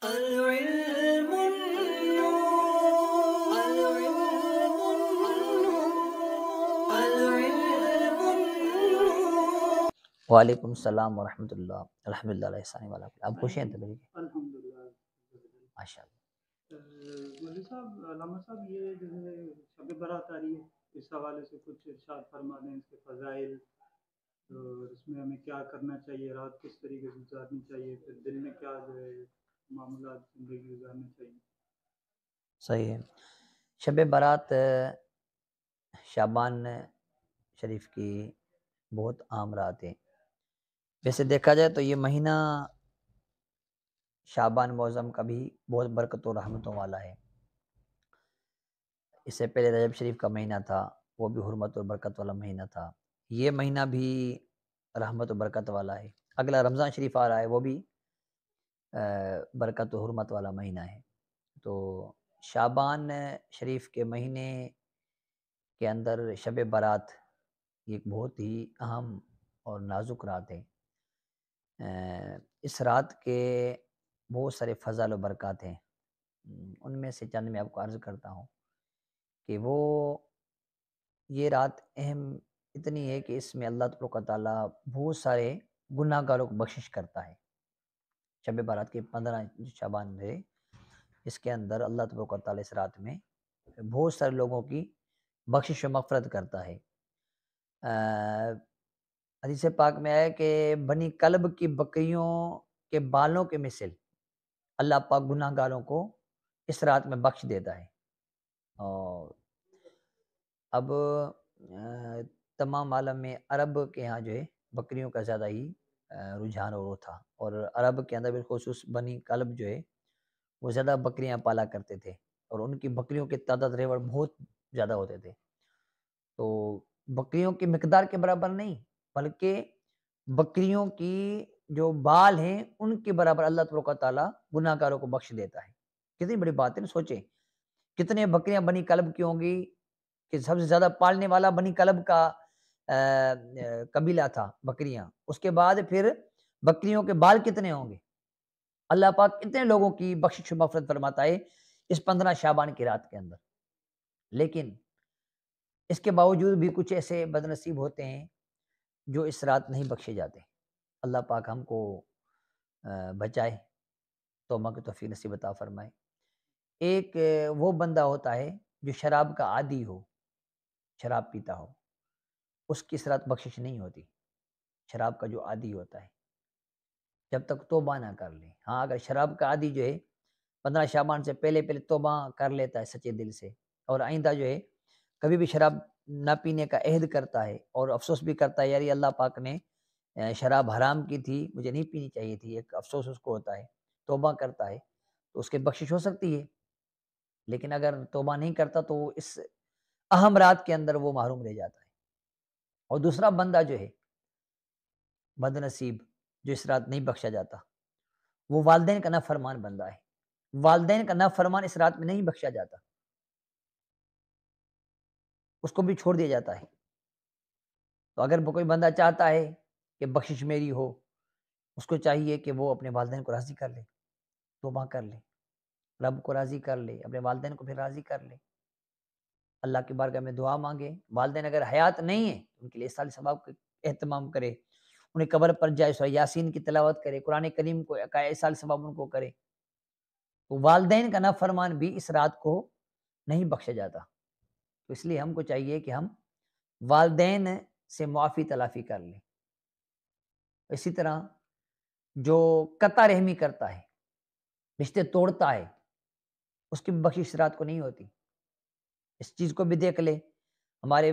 العلم النور، العلم النور، العلم النور۔ وعلیکم السلام ورحمۃ اللہ۔ الحمد للہ علیہ السلام والا آپ خوش ہیں طبیعی؟ الحمدللہ۔ ماشاء اللہ۔ مولوی صاحب، علامہ صاحب، یہ جو ہے شب برات آ رہی ہے، اس حوالے سے کچھ ارشاد فرما دیں، اس کے فضائل اور اس میں ہمیں کیا کرنا چاہیے، رات کس طریقے سے گزارنی چاہیے، پھر دن میں کیا جو ہے معاملات زندگی گزارنے چاہیے۔ صحیح ہے۔ شب برات شعبان شریف کی بہت عام رات ہے۔ ویسے دیکھا جائے تو یہ مہینہ شعبان معظم کا بھی بہت برکت و رحمتوں والا ہے۔ اس سے پہلے رجب شریف کا مہینہ تھا، وہ بھی حرمت و برکت والا مہینہ تھا۔ یہ مہینہ بھی رحمت و برکت والا ہے۔ اگلا رمضان شریف آ رہا ہے، وہ بھی برکت و حرمت والا مہینہ ہے۔ تو شعبان شریف کے مہینے کے اندر شب برات ایک بہت ہی اہم اور نازک رات ہے۔ اس رات کے بہت سارے فضائل و برکات ہیں۔ ان میں سے چند میں آپ کو عرض کرتا ہوں کہ یہ رات اہم اتنی ہے کہ اس میں اللہ تبارک و تعالیٰ بہت سارے گناہ گاروں کو بخشش کرتا ہے۔ شب برات کے 15 شعبان ہے، اس کے اندر اللہ تبارک و تعالیٰ اس رات میں بہت سارے لوگوں کی بخشش و مغفرت کرتا ہے۔ حدیث پاک میں ہے کہ بنی کلب کی بکریوں کے بالوں کے مثل اللہ پاک گناہ گاروں کو اس رات میں بخش دیتا ہے۔ اور اب تمام عالم میں عرب کے ہاں جو ہے بکریوں کا زیادہ ہی رجحان اور وہ تھا، اور عرب کے اندر بالخصوص بنی کلب جو ہے وہ زیادہ بکریاں پالا کرتے تھے، اور ان کی بکریوں کی تعداد ریوڑ بہت زیادہ ہوتے تھے۔ تو بکریوں کی مقدار کے برابر نہیں، بلکہ بکریوں کی جو بال ہیں ان کے برابر اللہ تبارک و تعالیٰ گناہ گاروں کو بخش دیتا ہے۔ کتنی بڑی بات ہے نا، سوچیں کتنے بکریاں بنی کلب کی ہوں گی کہ سب سے زیادہ پالنے والا بنی کلب کا قبیلہ تھا بکریاں، اس کے بعد پھر بکریوں کے بال کتنے ہوں گے۔ اللہ پاک اتنے لوگوں کی بخشش و مغفرت فرماتا ہے اس 15 شعبان کی رات کے اندر۔ لیکن اس کے باوجود بھی کچھ ایسے بد نصیب ہوتے ہیں جو اس رات نہیں بخشے جاتے۔ اللہ پاک ہم کو بچائے، توبہ کی توفیق نصیب عطا فرمائے۔ ایک وہ بندہ ہوتا ہے جو شراب کا عادی ہو، شراب پیتا ہو، اس کی اس رات بخشش نہیں ہوتی۔ شراب کا جو عادی ہوتا ہے جب تک توبہ نہ کر لے، ہاں اگر شراب کا عادی جو ہے 15 شعبان سے پہلے توبہ کر لیتا ہے سچے دل سے، اور آئندہ جو ہے کبھی بھی شراب نہ پینے کا عہد کرتا ہے اور افسوس بھی کرتا ہے، یار اللہ پاک نے شراب حرام کی تھی، مجھے نہیں پینی چاہیے تھی، ایک افسوس اس کو ہوتا ہے، توبہ کرتا ہے تو اس کے بخشش ہو سکتی ہے۔ لیکن اگر توبہ نہیں کرتا تو اس اہم رات کے اندر وہ محروم رہ جاتا ہے۔ اور دوسرا بندہ جو ہے بد نصیب جو اس رات نہیں بخشا جاتا، وہ والدین کا نافرمان بندہ ہے۔ والدین کا نافرمان اس رات میں نہیں بخشا جاتا، اس کو بھی چھوڑ دیا جاتا ہے۔ تو اگر کوئی بندہ چاہتا ہے کہ بخشش میری ہو، اس کو چاہیے کہ وہ اپنے والدین کو راضی کر لے، توبہ کر لے، رب کو راضی کر لے، اپنے والدین کو بھی راضی کر لے، اللہ کی بارگاہ میں دعا مانگے۔ والدین اگر حیات نہیں ہیں ان کے لیے سال ثواب کا اہتمام کرے، انہیں قبر پر جائے سورہ یاسین کی تلاوت کرے، قرآن کریم کو سال ثواب ان کو کرے۔ تو والدین کا نافرمان بھی اس رات کو نہیں بخشا جاتا۔ تو اس لیے ہم کو چاہیے کہ ہم والدین سے معافی تلافی کر لیں۔ اسی طرح جو قطع رحمی کرتا ہے، رشتے توڑتا ہے، اس کی بخشش اس رات کو نہیں ہوتی۔ اس چیز کو بھی دیکھ لے، ہمارے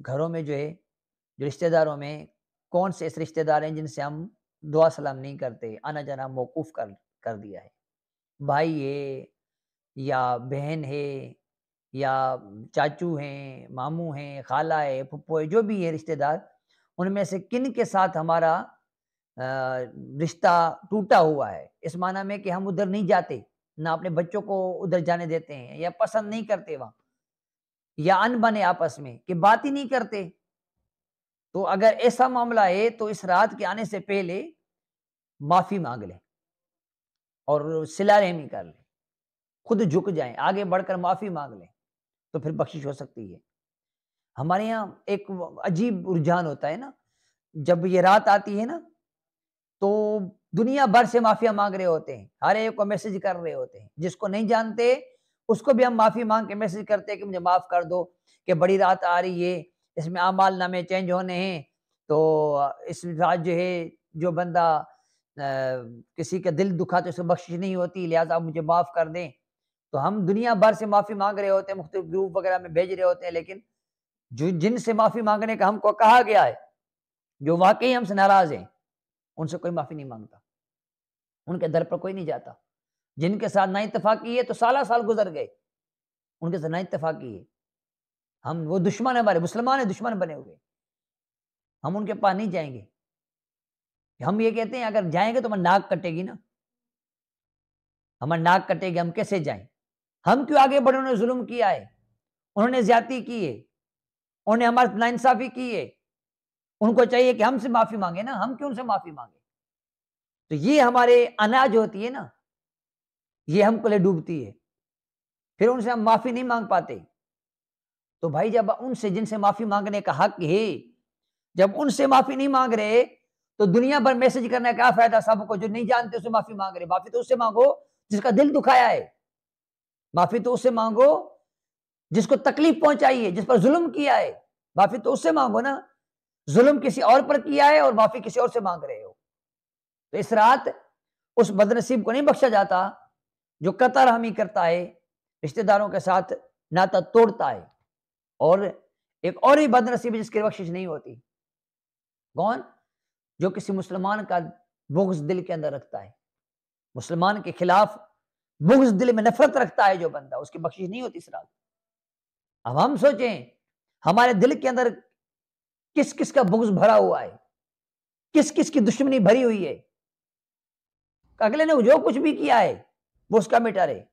گھروں میں جو ہے جو رشتہ داروں میں کون سے ایسے رشتہ دار ہیں جن سے ہم دعا سلام نہیں کرتے، آنا جانا موقوف کر دیا ہے۔ بھائی ہے یا بہن ہے یا چاچو ہیں، ماموں ہیں، خالہ ہے، پھپھو ہے، جو بھی ہے رشتہ دار، ان میں سے کن کے ساتھ ہمارا رشتہ ٹوٹا ہوا ہے، اس معنی میں کہ ہم ادھر نہیں جاتے، نہ اپنے بچوں کو ادھر جانے دیتے ہیں، یا پسند نہیں کرتے وہاں، یا ان بنے آپس میں کہ بات ہی نہیں کرتے۔ تو اگر ایسا معاملہ ہے تو اس رات کے آنے سے پہلے معافی مانگ لیں، اور صلہ رحمی کر لیں، خود جھک جائیں، آگے بڑھ کر معافی مانگ لیں، تو پھر بخشش ہو سکتی ہے۔ ہمارے یہاں ایک عجیب رجحان ہوتا ہے نا، جب یہ رات آتی ہے نا تو دنیا بھر سے معافیا مانگ رہے ہوتے ہیں، ہر ایک کو میسج کر رہے ہوتے ہیں، جس کو نہیں جانتے اس کو بھی ہم معافی مانگ کے میسج کرتے ہیں کہ مجھے معاف کر دو، کہ بڑی رات آ رہی ہے، اس میں اعمال نامے چینج ہونے ہیں، تو اس رات جو ہے جو بندہ کسی کا دل دکھا تو اسے بخشش نہیں ہوتی، لہٰذا آپ مجھے معاف کر دیں۔ تو ہم دنیا بھر سے معافی مانگ رہے ہوتے ہیں، مختلف گروپ وغیرہ میں بھیج رہے ہوتے ہیں، لیکن جن سے معافی مانگنے کا ہم کو کہا گیا ہے، جو واقعی ہم سے ناراض ہیں، ان سے کوئی معافی نہیں مانگتا، ان کے در پر کوئی نہیں جاتا۔ جن کے ساتھ نا اتفاقی ہے تو سالہ سال گزر گئے، ان کے ساتھ نا اتفاقی ہے، ہم وہ دشمن ہمارے، مسلمان ہیں دشمن بنے ہوئے، ہم ان کے پاس نہیں جائیں گے۔ ہم یہ کہتے ہیں اگر جائیں گے تو ہماری ناک کٹے گی نا، ہماری ناک کٹے گی، ہم کیسے جائیں؟ ہم کیوں آگے بڑھے؟ انہوں نے ظلم کیا ہے، انہوں نے زیادتی کی ہے، انہوں نے ہمارے ناانصافی کی ہے، ان کو چاہیے کہ ہم سے معافی مانگے نا، ہم کیوں ان سے معافی مانگے؟ تو یہ ہمارے انا جو ہوتی ہے نا، یہ ہم کو لے ڈوبتی ہے، پھر ان سے ہم معافی نہیں مانگ پاتے۔ تو بھائی جب ان سے جن سے معافی مانگنے کا حق ہے، جب ان سے معافی نہیں مانگ رہے تو دنیا بھر میسج کرنے کا کیا فائدہ؟ سب کو جو نہیں جانتے اسے معافی مانگ رہے، معافی تو اس سے مانگو جس کا دل دکھایا ہے، معافی تو اس سے مانگو جس کو تکلیف پہنچائی ہے، جس پر ظلم کیا ہے، معافی تو اس سے مانگو نا۔ ظلم کسی اور پر کیا ہے اور معافی کسی اور سے مانگ رہے ہو۔ تو اس رات اس بدنصیب کو نہیں بخشا جاتا جو قطع رحمی کرتا ہے، رشتہ داروں کے ساتھ ناتا توڑتا ہے، اور ایک اور ہی بدنصیب جس کی بخشش نہیں ہوتی، کون؟ جو کسی مسلمان کا بغض دل کے اندر رکھتا ہے، مسلمان کے خلاف بغض دل میں نفرت رکھتا ہے جو بندہ، اس کی بخشش نہیں ہوتی اس رات۔ اب ہم سوچیں ہمارے دل کے اندر کس کس کا بغض بھرا ہوا ہے، کس کس کی دشمنی بھری ہوئی ہے، اگلے نے جو کچھ بھی کیا ہے وہ اس کا مٹا رہے،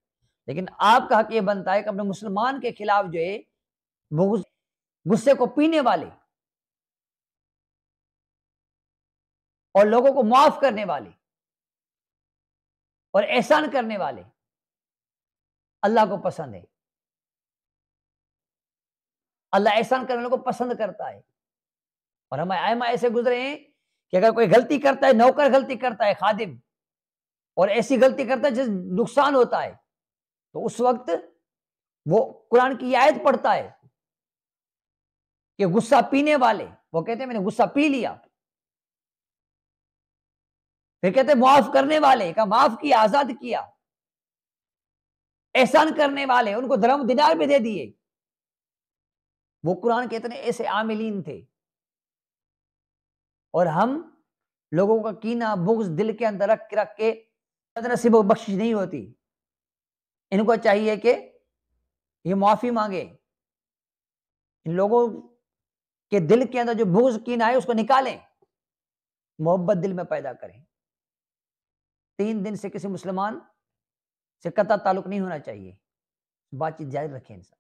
لیکن آپ کا حق یہ بنتا ہے کہ اپنے مسلمان کے خلاف جو ہے بغض، غصے کو پینے والے اور لوگوں کو معاف کرنے والے اور احسان کرنے والے اللہ کو پسند ہے۔ اللہ احسان کرنے والوں کو پسند کرتا ہے، اور ہمیں ائمہ ایسے گزرے ہیں کہ اگر کوئی غلطی کرتا ہے، نوکر غلطی کرتا ہے، خادم، اور ایسی غلطی کرتا ہے جس نقصان ہوتا ہے، تو اس وقت وہ قرآن کی آیت پڑھتا ہے کہ غصہ پینے والے، وہ کہتے ہیں میں نے غصہ پی لیا، پھر کہتے ہیں معاف کرنے والے کا معاف کیا، آزاد کیا، احسان کرنے والے ان کو درہم دینار بھی دے دیے، وہ قرآن کے اتنے ایسے عاملین تھے۔ اور ہم لوگوں کا کینہ بغض دل کے اندر رکھ کے بدنصیب و بخشش نہیں ہوتی، ان کو چاہیے کہ یہ معافی مانگے، ان لوگوں کے دل کے اندر جو بغض کینہ ہے اس کو نکالیں، محبت دل میں پیدا کریں۔ 3 دن سے کسی مسلمان سے قطع تعلق نہیں ہونا چاہیے، بات چیت جاری رکھیں انسان۔